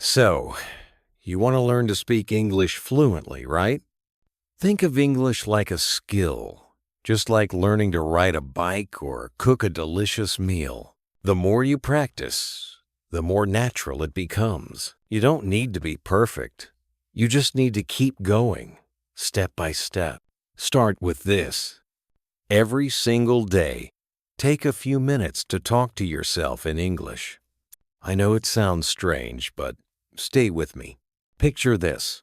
So, you want to learn to speak English fluently, right? Think of English like a skill, just like learning to ride a bike or cook a delicious meal. The more you practice, the more natural it becomes. You don't need to be perfect. You just need to keep going, step by step. Start with this. Every single day, take a few minutes to talk to yourself in English. I know it sounds strange, but stay with me. Picture this.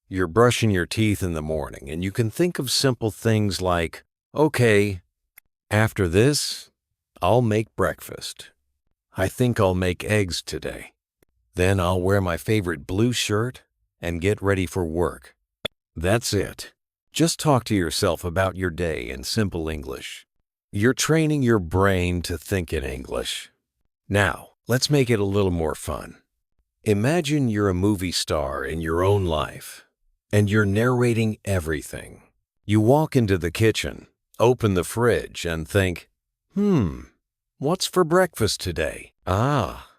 You're brushing your teeth in the morning, and you can think of simple things like, okay, after this, I'll make breakfast. I think I'll make eggs today. Then I'll wear my favorite blue shirt and get ready for work. That's it. Just talk to yourself about your day in simple English. You're training your brain to think in English. Now, let's make it a little more fun. Imagine you're a movie star in your own life, and you're narrating everything. You walk into the kitchen, open the fridge, and think, what's for breakfast today? Ah,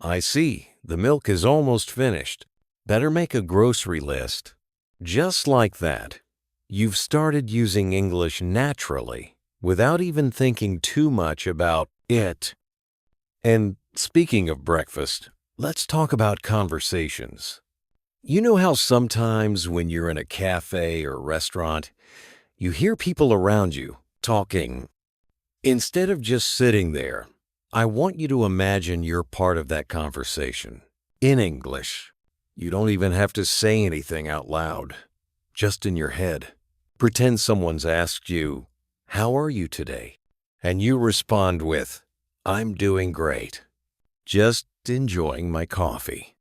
I see. The milk is almost finished. Better make a grocery list. Just like that, you've started using English naturally, without even thinking too much about it. And speaking of breakfast, let's talk about conversations. You know how sometimes when you're in a cafe or restaurant, you hear people around you talking. Instead of just sitting there, I want you to imagine you're part of that conversation. In English, you don't even have to say anything out loud, just in your head. Pretend someone's asked you, "How are you today?" And you respond with, "I'm doing great. Just enjoying my coffee."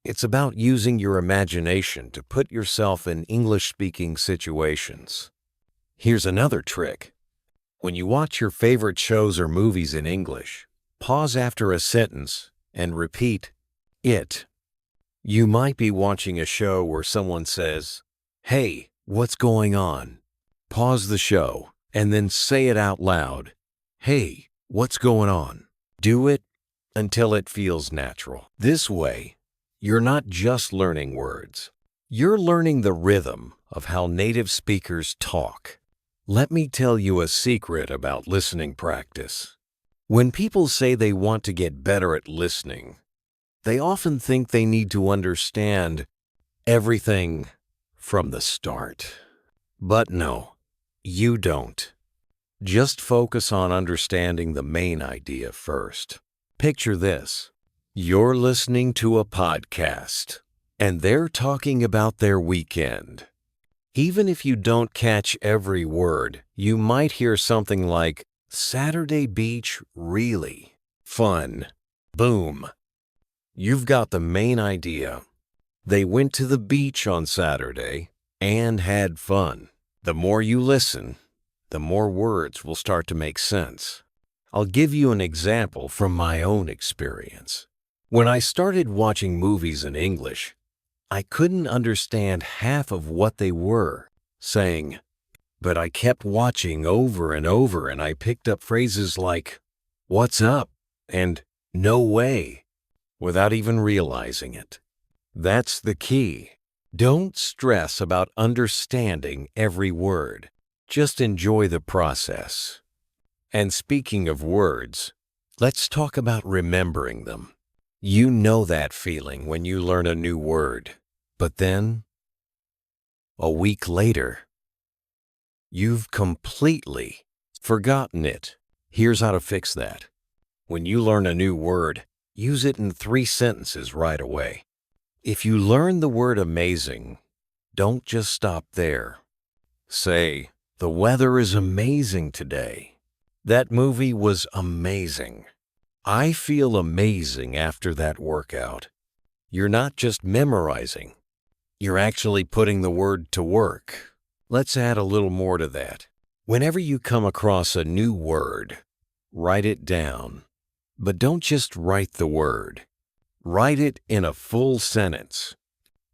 It's about using your imagination to put yourself in English-speaking situations. Here's another trick. When you watch your favorite shows or movies in English, pause after a sentence and repeat it. You might be watching a show where someone says, "Hey, what's going on?" Pause the show and then say it out loud. "Hey, what's going on?" Do it until it feels natural. This way, you're not just learning words. You're learning the rhythm of how native speakers talk. Let me tell you a secret about listening practice. When people say they want to get better at listening, they often think they need to understand everything from the start. But no, you don't. Just focus on understanding the main idea first. Picture this. You're listening to a podcast, and they're talking about their weekend. Even if you don't catch every word, you might hear something like, "Saturday beach, really fun." Boom. You've got the main idea. They went to the beach on Saturday and had fun. The more you listen, the more words will start to make sense. I'll give you an example from my own experience. When I started watching movies in English, I couldn't understand half of what they were saying, but I kept watching over and over, and I picked up phrases like, "What's up?" and "No way," without even realizing it. That's the key. Don't stress about understanding every word. Just enjoy the process. And speaking of words, let's talk about remembering them. You know that feeling when you learn a new word, but then, a week later, you've completely forgotten it. Here's how to fix that. When you learn a new word, use it in 3 sentences right away. If you learn the word amazing, don't just stop there. Say, "The weather is amazing today. That movie was amazing. I feel amazing after that workout." You're not just memorizing. You're actually putting the word to work. Let's add a little more to that. Whenever you come across a new word, write it down. But don't just write the word. Write it in a full sentence.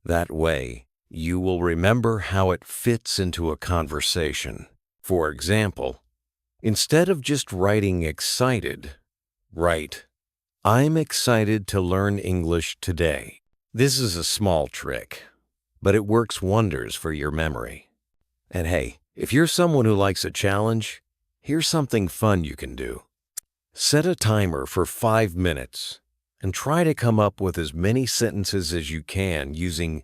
That way, you will remember how it fits into a conversation. For example, instead of just writing excited, write, "I'm excited to learn English today." This is a small trick, but it works wonders for your memory. And hey, if you're someone who likes a challenge, here's something fun you can do. Set a timer for 5 minutes and try to come up with as many sentences as you can using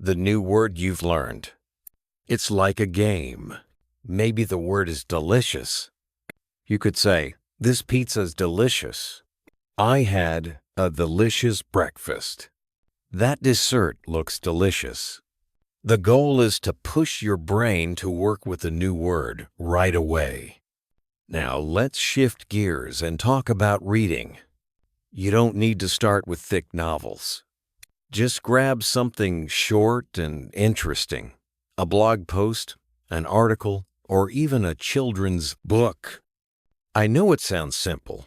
the new word you've learned. It's like a game. Maybe the word is delicious. You could say, "This pizza's delicious. I had a delicious breakfast. That dessert looks delicious." The goal is to push your brain to work with the new word right away. Now let's shift gears and talk about reading. You don't need to start with thick novels. Just grab something short and interesting. A blog post, an article, or even a children's book. I know it sounds simple,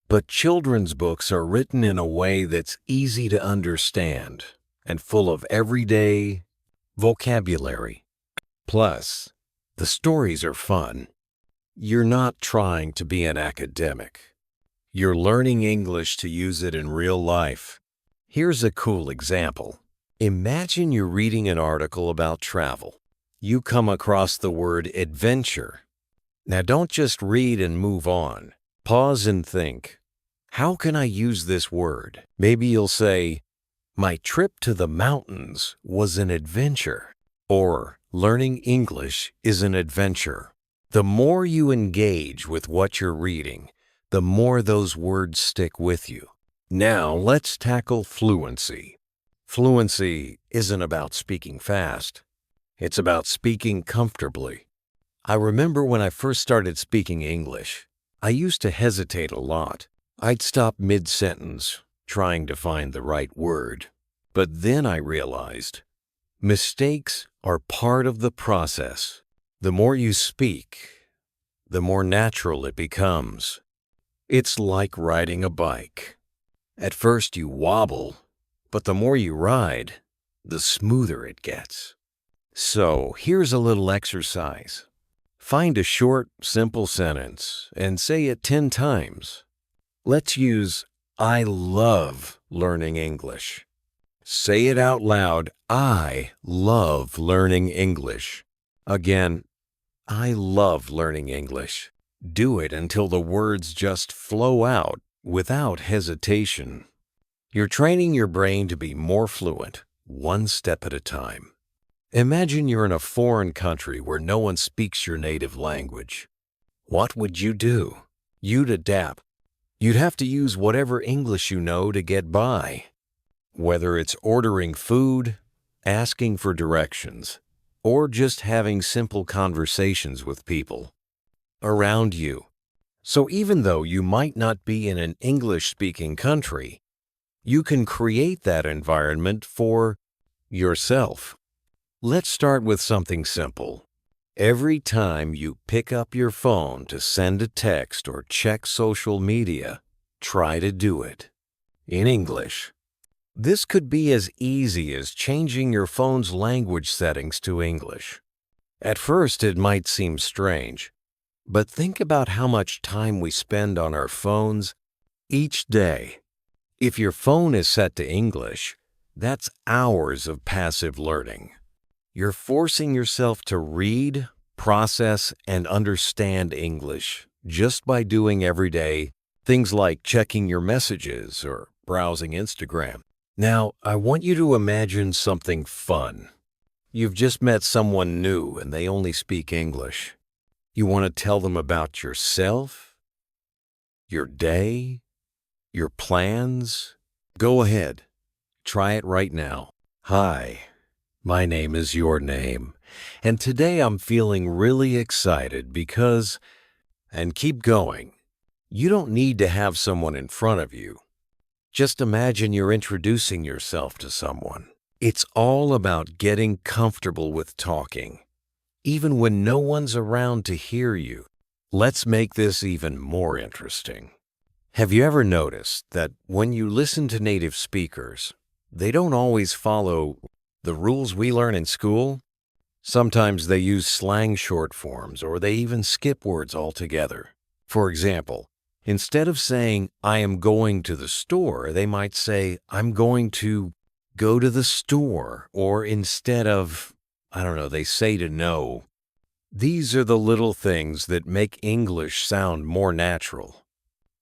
but children's books are written in a way that's easy to understand and full of everyday vocabulary. Plus, the stories are fun. You're not trying to be an academic. You're learning English to use it in real life. Here's a cool example. Imagine you're reading an article about travel. You come across the word adventure. Now don't just read and move on. Pause and think, how can I use this word? Maybe you'll say, "My trip to the mountains was an adventure." Or, "Learning English is an adventure." The more you engage with what you're reading, the more those words stick with you. Now let's tackle fluency. Fluency isn't about speaking fast. It's about speaking comfortably. I remember when I first started speaking English, I used to hesitate a lot. I'd stop mid-sentence, trying to find the right word. But then I realized, mistakes are part of the process. The more you speak, the more natural it becomes. It's like riding a bike. At first you wobble, but the more you ride, the smoother it gets. So here's a little exercise. Find a short, simple sentence and say it 10 times. Let's use "I love learning English." Say it out loud. I love learning English. Again, I love learning English. Do it until the words just flow out without hesitation. You're training your brain to be more fluent, one step at a time. Imagine you're in a foreign country where no one speaks your native language. What would you do? You'd adapt. You'd have to use whatever English you know to get by. Whether it's ordering food, asking for directions, or just having simple conversations with people around you. So even though you might not be in an English-speaking country, you can create that environment for yourself. Let's start with something simple. Every time you pick up your phone to send a text or check social media, try to do it in English. This could be as easy as changing your phone's language settings to English. At first, it might seem strange, but think about how much time we spend on our phones each day. If your phone is set to English, that's hours of passive learning. You're forcing yourself to read, process, and understand English just by doing everyday things like checking your messages or browsing Instagram. Now, I want you to imagine something fun. You've just met someone new and they only speak English. You want to tell them about yourself, your day, your plans? Go ahead. Try it right now. Hi, my name is your name, and today I'm feeling really excited because, and keep going. You don't need to have someone in front of you. Just imagine you're introducing yourself to someone. It's all about getting comfortable with talking, even when no one's around to hear you. Let's make this even more interesting. Have you ever noticed that when you listen to native speakers, they don't always follow the rules we learn in school? Sometimes they use slang short forms or they even skip words altogether. For example, instead of saying, "I am going to the store," they might say, "I'm going to go to the store, or instead of, I don't know, they say to know. These are the little things that make English sound more natural.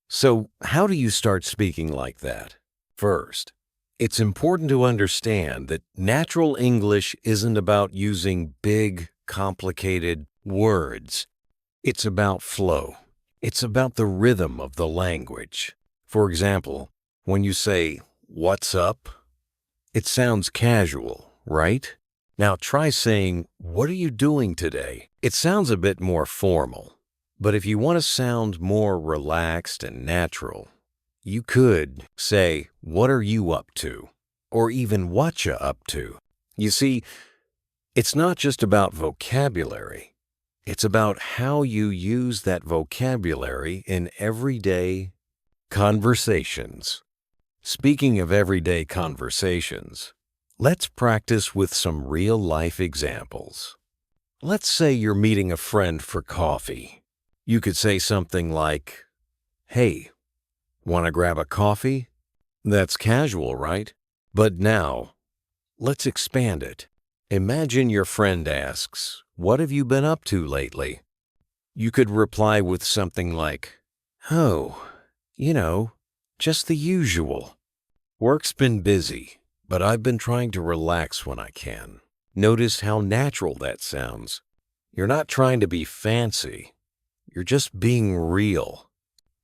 So, how do you start speaking like that? First, it's important to understand that natural English isn't about using big, complicated words. It's about flow. It's about the rhythm of the language. For example, when you say, "What's up?" it sounds casual, right? Now try saying, "What are you doing today?" It sounds a bit more formal. But if you want to sound more relaxed and natural, you could say, "What are you up to?" Or even, "What ya up to?" You see, it's not just about vocabulary. It's about how you use that vocabulary in everyday conversations. Speaking of everyday conversations, let's practice with some real-life examples. Let's say you're meeting a friend for coffee. You could say something like, "Hey, want to grab a coffee?" That's casual, right? But now, let's expand it. Imagine your friend asks, "What have you been up to lately?" You could reply with something like, "Oh, just the usual. Work's been busy, but I've been trying to relax when I can." Notice how natural that sounds. You're not trying to be fancy. You're just being real.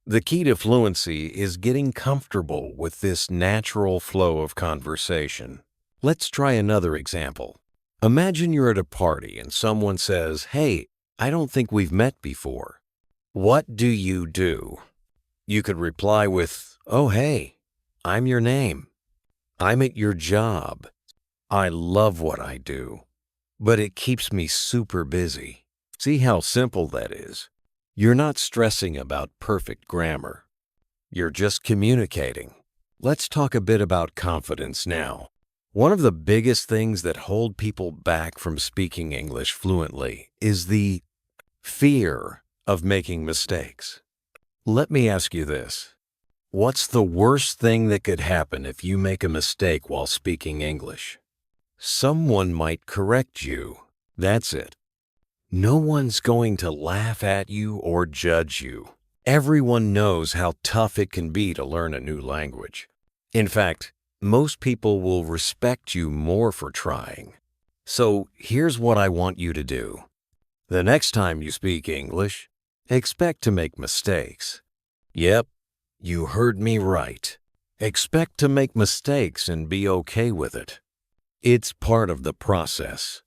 The key to fluency is getting comfortable with this natural flow of conversation. Let's try another example. Imagine you're at a party and someone says, "Hey, I don't think we've met before. What do you do?" You could reply with, "Oh, hey, I'm your name. I'm at your job. I love what I do, but it keeps me super busy." See how simple that is? You're not stressing about perfect grammar. You're just communicating. Let's talk a bit about confidence now. One of the biggest things that hold people back from speaking English fluently is the fear of making mistakes. Let me ask you this. What's the worst thing that could happen if you make a mistake while speaking English? Someone might correct you. That's it. No one's going to laugh at you or judge you. Everyone knows how tough it can be to learn a new language. In fact, most people will respect you more for trying. So here's what I want you to do. The next time you speak English, expect to make mistakes. Yep, you heard me right. Expect to make mistakes and be okay with it. It's part of the process.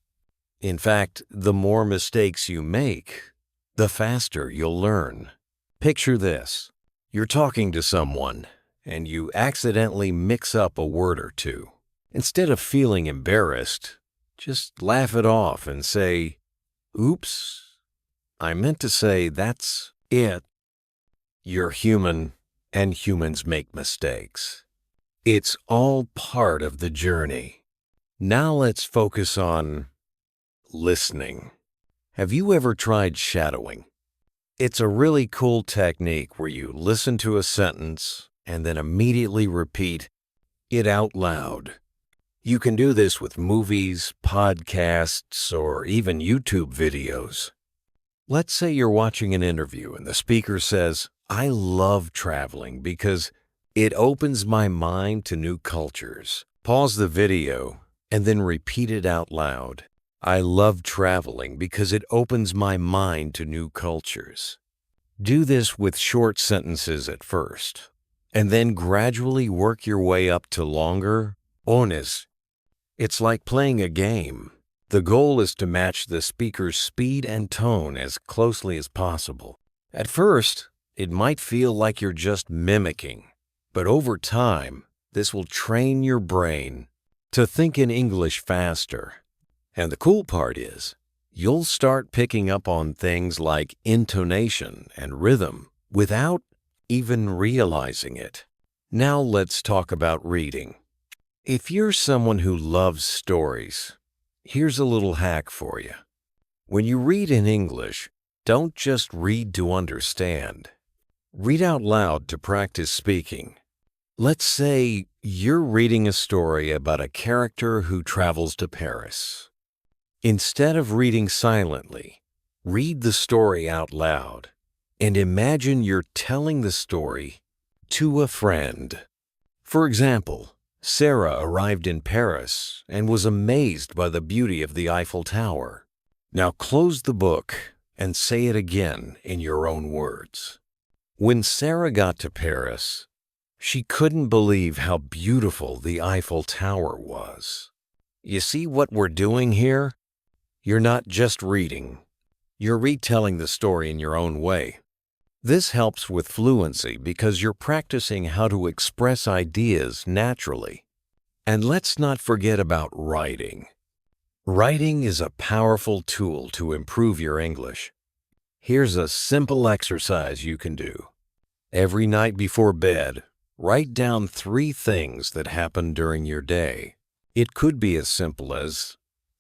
In fact, the more mistakes you make, the faster you'll learn. Picture this. You're talking to someone, and you accidentally mix up a word or two. Instead of feeling embarrassed, just laugh it off and say, "Oops, I meant to say that's it." You're human, and humans make mistakes. It's all part of the journey. Now let's focus on listening. Have you ever tried shadowing? It's a really cool technique where you listen to a sentence and then immediately repeat it out loud. You can do this with movies, podcasts, or even YouTube videos. Let's say you're watching an interview and the speaker says, "I love traveling because it opens my mind to new cultures." Pause the video and then repeat it out loud. "I love traveling because it opens my mind to new cultures." Do this with short sentences at first, and then gradually work your way up to longer, honest. It's like playing a game. The goal is to match the speaker's speed and tone as closely as possible. At first, it might feel like you're just mimicking, but over time, this will train your brain to think in English faster. And the cool part is, you'll start picking up on things like intonation and rhythm without even realizing it. Now let's talk about reading. If you're someone who loves stories, here's a little hack for you. When you read in English, don't just read to understand. Read out loud to practice speaking. Let's say You're reading a story about a character who travels to Paris. Instead of reading silently, read the story out loud and imagine you're telling the story to a friend. For example, Sarah arrived in Paris and was amazed by the beauty of the Eiffel Tower. Now close the book and say it again in your own words. When Sarah got to Paris, she couldn't believe how beautiful the Eiffel Tower was. You see what we're doing here? You're not just reading. You're retelling the story in your own way. This helps with fluency because you're practicing how to express ideas naturally. And let's not forget about writing. Writing is a powerful tool to improve your English. Here's a simple exercise you can do. Every night before bed, write down 3 things that happened during your day. It could be as simple as,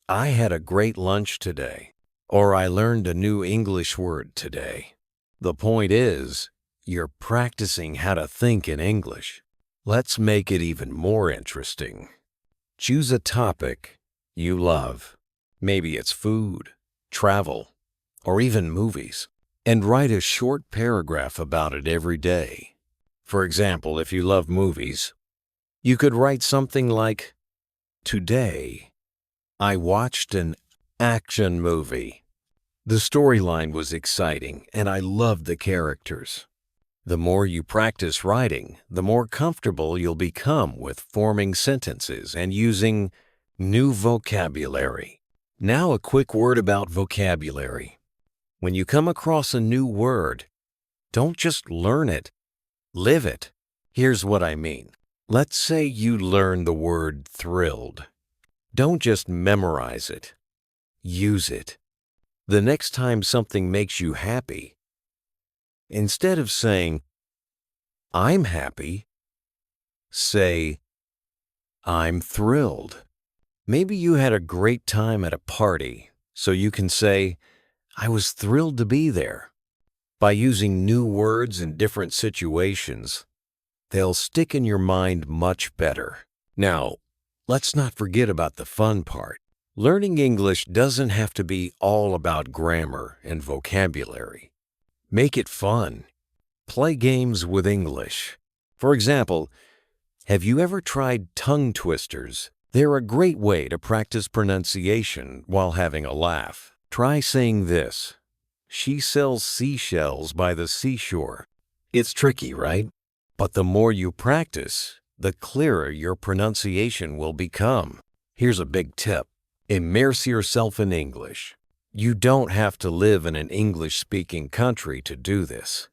I had a great lunch today, or I learned a new English word today. The point is, you're practicing how to think in English. Let's make it even more interesting. Choose a topic you love. Maybe it's food, travel, or even movies, and write a short paragraph about it every day. For example, if you love movies, you could write something like, Today, I watched an action movie. The storyline was exciting, and I loved the characters. The more you practice writing, the more comfortable you'll become with forming sentences and using new vocabulary. Now a quick word about vocabulary. When you come across a new word, don't just learn it, live it. Here's what I mean. Let's say you learn the word thrilled. Don't just memorize it, use it. The next time something makes you happy, instead of saying, I'm happy, say, I'm thrilled. Maybe you had a great time at a party, so you can say, I was thrilled to be there. By using new words in different situations, they'll stick in your mind much better. Now, let's not forget about the fun part. Learning English doesn't have to be all about grammar and vocabulary. Make it fun. Play games with English. For example, have you ever tried tongue twisters? They're a great way to practice pronunciation while having a laugh. Try saying this. She sells seashells by the seashore. It's tricky, right? But the more you practice, the clearer your pronunciation will become. Here's a big tip. Immerse yourself in English. You don't have to live in an English-speaking country to do this.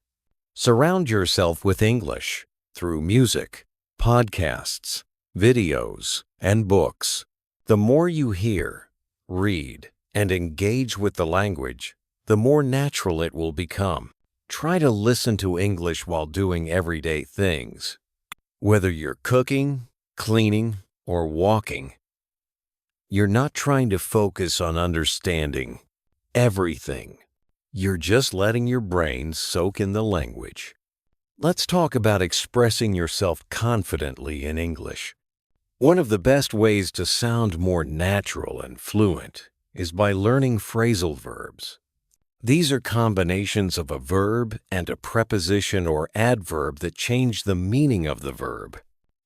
Surround yourself with English through music, podcasts, videos, and books. The more you hear, read, and engage with the language, the more natural it will become. Try to listen to English while doing everyday things. Whether you're cooking, cleaning, or walking, you're not trying to focus on understanding everything. You're just letting your brain soak in the language. Let's talk about expressing yourself confidently in English. One of the best ways to sound more natural and fluent is by learning phrasal verbs. These are combinations of a verb and a preposition or adverb that change the meaning of the verb.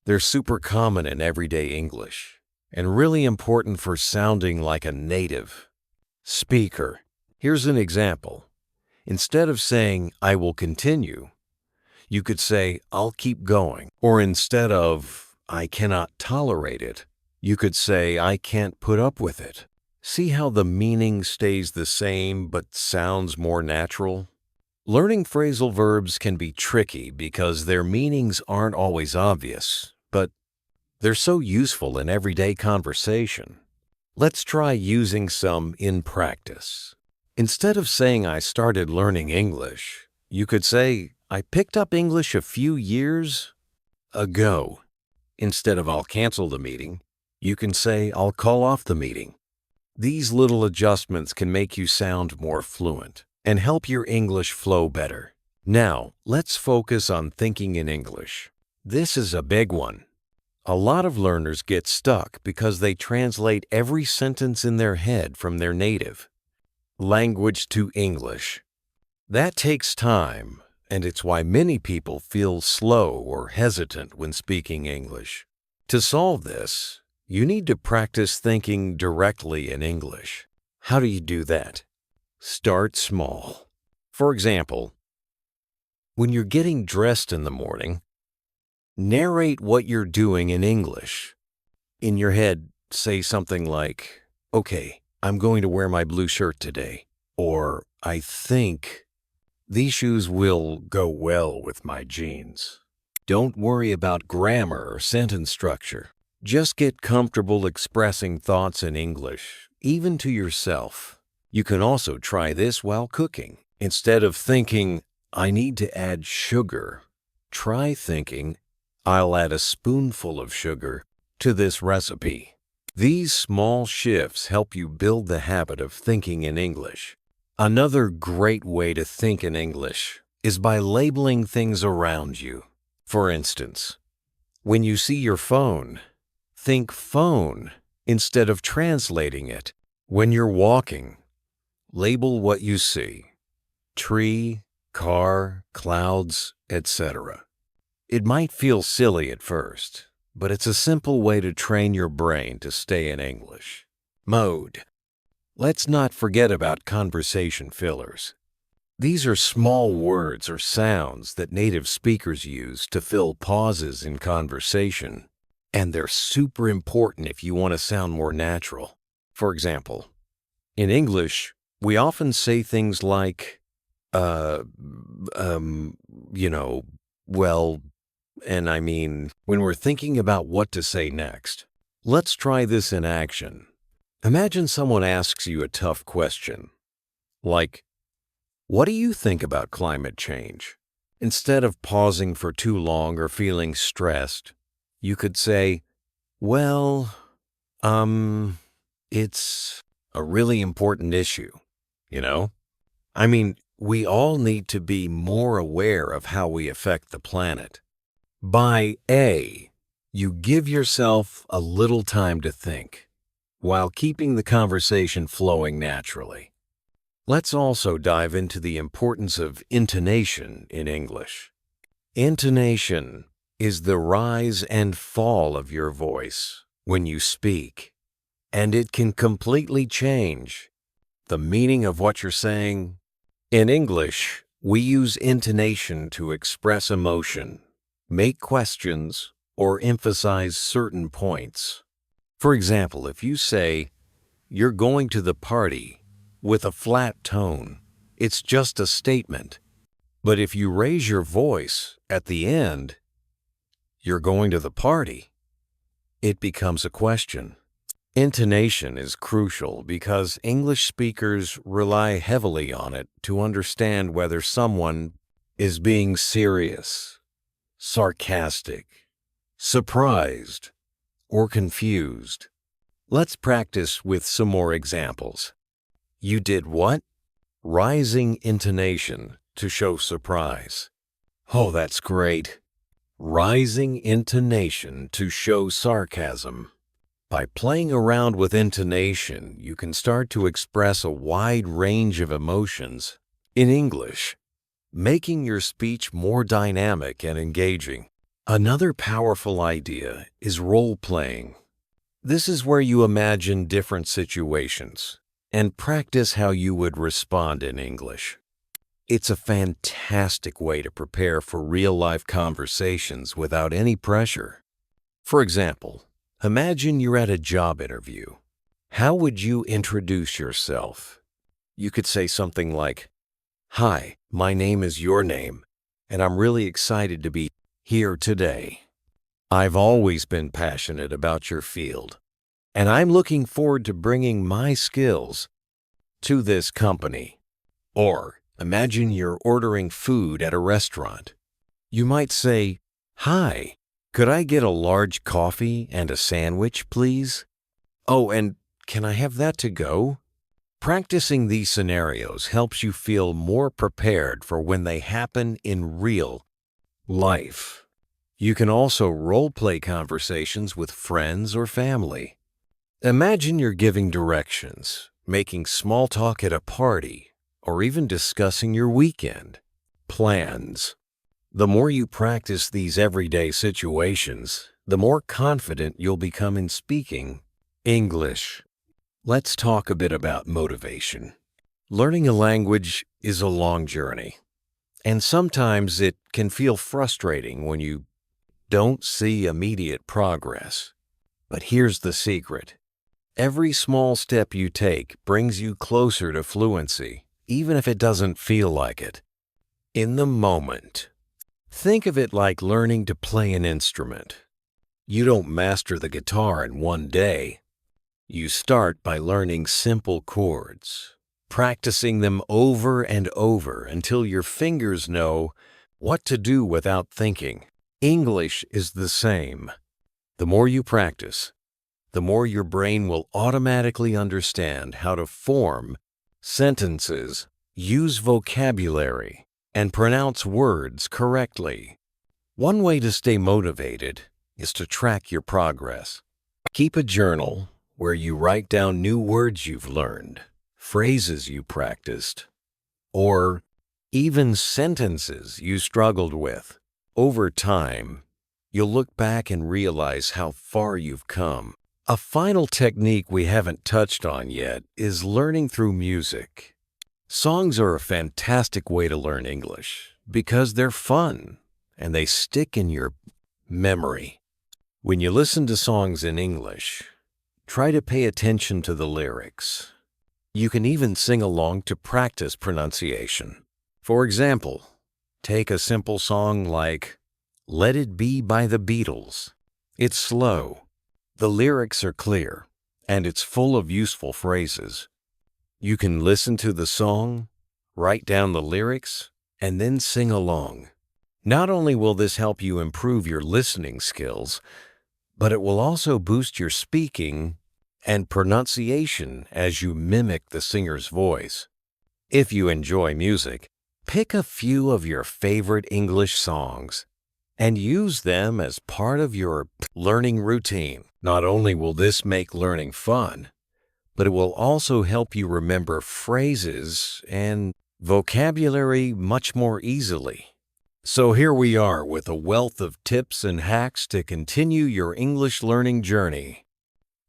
They're super common in everyday English and really important for sounding like a native speaker. Here's an example. Instead of saying, I will continue, you could say, I'll keep going. Or instead of, I cannot tolerate it, you could say, I can't put up with it. See how the meaning stays the same but sounds more natural? Learning phrasal verbs can be tricky because their meanings aren't always obvious, but they're so useful in everyday conversation. Let's try using some in practice. Instead of saying I started learning English, you could say, I picked up English a few years ago. Instead of I'll cancel the meeting, you can say I'll call off the meeting. These little adjustments can make you sound more fluent and help your English flow better. Now, let's focus on thinking in English. This is a big one. A lot of learners get stuck because they translate every sentence in their head from their native language to English. That takes time, and it's why many people feel slow or hesitant when speaking English. To solve this, you need to practice thinking directly in English. How do you do that? Start small. For example, when you're getting dressed in the morning, narrate what you're doing in English. In your head, say something like, "Okay, I'm going to wear my blue shirt today," or "I think these shoes will go well with my jeans." Don't worry about grammar or sentence structure. Just get comfortable expressing thoughts in English, even to yourself. You can also try this while cooking. Instead of thinking, "I need to add sugar," try thinking, "I'll add a spoonful of sugar to this recipe." These small shifts help you build the habit of thinking in English. Another great way to think in English is by labeling things around you. For instance, when you see your phone, think phone instead of translating it. When you're walking, label what you see: tree, car, clouds, etc. It might feel silly at first, but it's a simple way to train your brain to stay in English. Mode. Let's not forget about conversation fillers. These are small words or sounds that native speakers use to fill pauses in conversation, and they're super important if you want to sound more natural. For example, in English, we often say things like, uh, you know, well, and I mean, when we're thinking about what to say next. Let's try this in action. Imagine someone asks you a tough question, like, "What do you think about climate change?" Instead of pausing for too long or feeling stressed, you could say, "Well, it's a really important issue, you know? I mean, we all need to be more aware of how we affect the planet." By A, you give yourself a little time to think, while keeping the conversation flowing naturally. Let's also dive into the importance of intonation in English. Intonation is the rise and fall of your voice when you speak, and it can completely change the meaning of what you're saying. In English, we use intonation to express emotion, make questions, or emphasize certain points. For example, if you say, "You're going to the party," with a flat tone, it's just a statement. But if you raise your voice at the end, "You're going to the party," it becomes a question. Intonation is crucial because English speakers rely heavily on it to understand whether someone is being serious, sarcastic, surprised, or confused. Let's practice with some more examples. You did what? Rising intonation to show surprise. Oh, that's great. Rising intonation to show sarcasm. By playing around with intonation, you can start to express a wide range of emotions in English, making your speech more dynamic and engaging. Another powerful idea is role-playing. This is where you imagine different situations and practice how you would respond in English. It's a fantastic way to prepare for real-life conversations without any pressure. For example, imagine you're at a job interview. How would you introduce yourself? You could say something like, "Hi, my name is your name, and I'm really excited to be here today. I've always been passionate about your field, and I'm looking forward to bringing my skills to this company." Or imagine you're ordering food at a restaurant. You might say, "Hi, could I get a large coffee and a sandwich, please? Oh, and can I have that to go?" Practicing these scenarios helps you feel more prepared for when they happen in real life. You can also role-play conversations with friends or family. Imagine you're giving directions, making small talk at a party, or even discussing your weekend plans. The more you practice these everyday situations, the more confident you'll become in speaking English. Let's talk a bit about motivation. Learning a language is a long journey, and sometimes it can feel frustrating when you don't see immediate progress. But here's the secret. Every small step you take brings you closer to fluency, even if it doesn't feel like it. In the moment, think of it like learning to play an instrument. You don't master the guitar in one day. You start by learning simple chords, practicing them over and over until your fingers know what to do without thinking. English is the same. The more you practice, the more your brain will automatically understand how to form sentences, use vocabulary, and pronounce words correctly. One way to stay motivated is to track your progress. Keep a journal where you write down new words you've learned, phrases you practiced, or even sentences you struggled with. Over time, you'll look back and realize how far you've come. A final technique we haven't touched on yet is learning through music. Songs are a fantastic way to learn English because they're fun and they stick in your memory. When you listen to songs in English, try to pay attention to the lyrics. You can even sing along to practice pronunciation. For example, take a simple song like "Let It Be" by the Beatles. It's slow, the lyrics are clear, and it's full of useful phrases. You can listen to the song, write down the lyrics, and then sing along. Not only will this help you improve your listening skills, but it will also boost your speaking and pronunciation as you mimic the singer's voice. If you enjoy music, pick a few of your favorite English songs and use them as part of your learning routine. Not only will this make learning fun, but it will also help you remember phrases and vocabulary much more easily. So here we are with a wealth of tips and hacks to continue your English learning journey.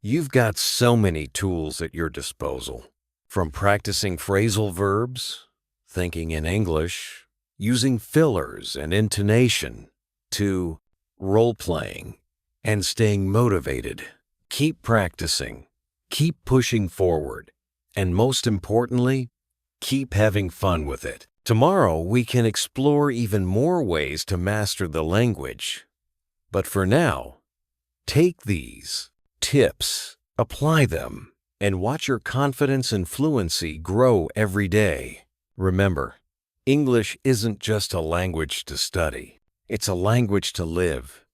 You've got so many tools at your disposal, from practicing phrasal verbs, thinking in English, using fillers and intonation, to role-playing and staying motivated. Keep practicing, keep pushing forward, and most importantly, keep having fun with it. Tomorrow, we can explore even more ways to master the language. But for now, take these tips, apply them, and watch your confidence and fluency grow every day. Remember, English isn't just a language to study. It's a language to live.